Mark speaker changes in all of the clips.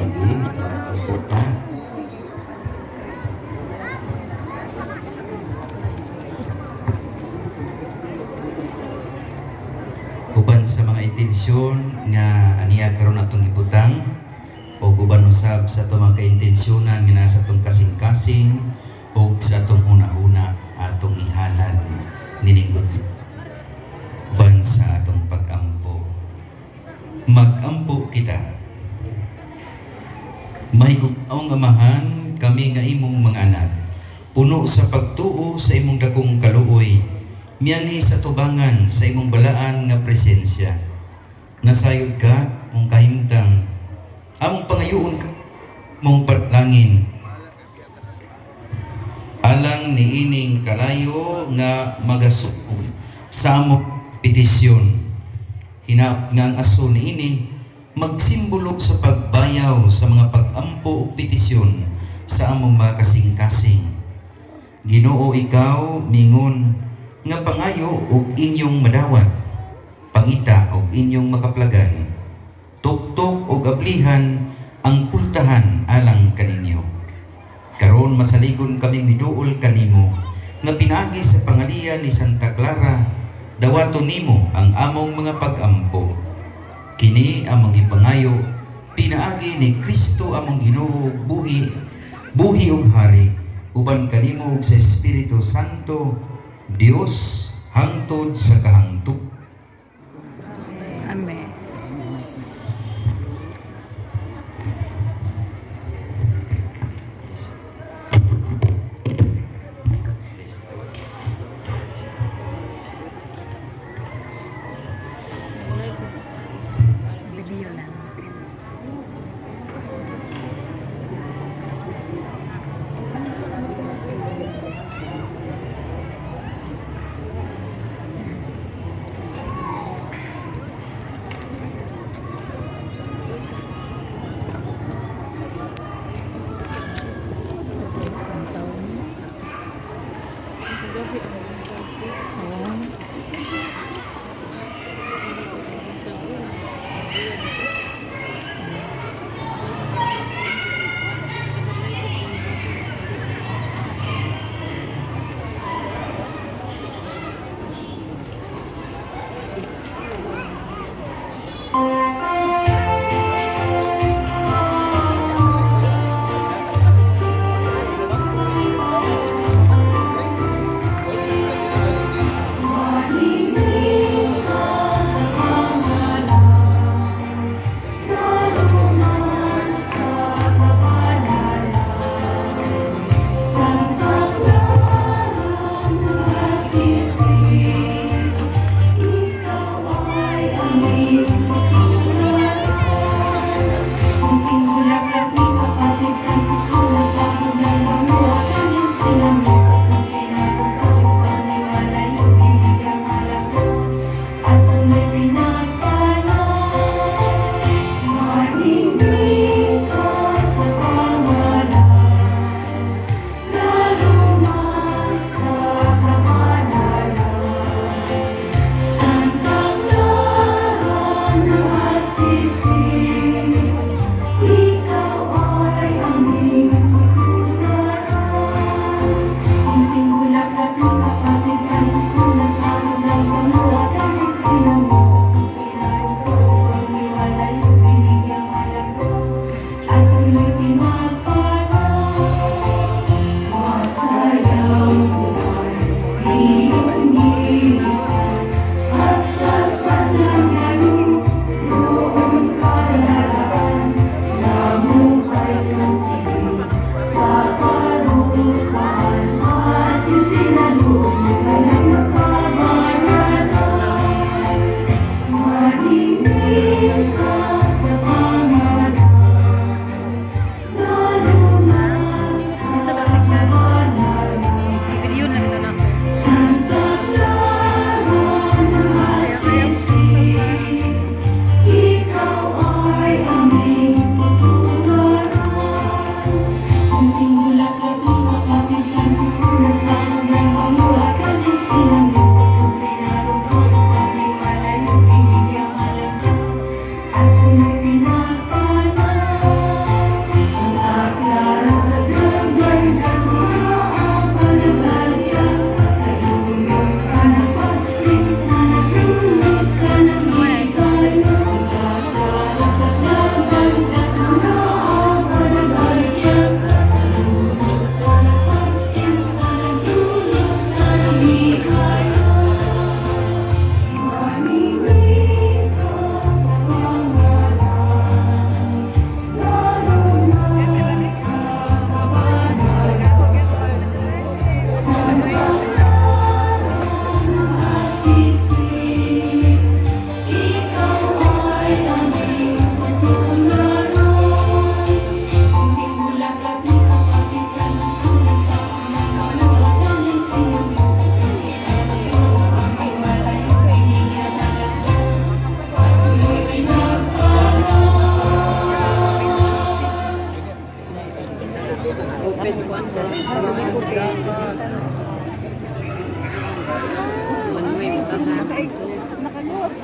Speaker 1: Sige, ito pa. Uban sa mga intensyon nga aniya karon atong ibutang o uban usab sa atong mga kaintensyonan nga nasa atong kasing-kasing o sa atong una-una atong ihalad nininggot uban sa atong pag-ampo. Mag-ampo kita. Mahigugmaong amahan kami nga imong mga anak. Puno sa pagtuo sa imong dakong kaluoy. Miyani sa tubangan sa imong balaan nga presensya. Nasayod ka mong kahimtang. Among pangayoon ka mong patlangin. Alang niining kalayo nga magasukog sa among petisyon. Hinaot nga ang aso niini magsimbolo sa pagbayaw sa mga pag-ampo o petisyon sa among mga kasing-kasing. Ginoo, ikaw mingon nga pangayo og inyong madawat, pangita og inyong makaplagan, tuktok og ablihan ang pultahan alang kaninyo. Karon masaligon kami miduol kanimo nga pinaagi sa pangalian ni Santa Clara, dawaton nimo ang among mga pag-ampo. Kini among ipangayo, pinaagi ni Kristo among Ginoo, buhi ug hari, uban kanimo ug sa Espiritu Santo, Dios hangtod sa kahangtod.
Speaker 2: Amen. Video lang.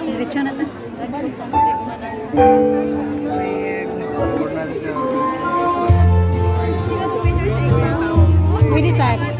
Speaker 2: Diretso na ta. Pwede saan?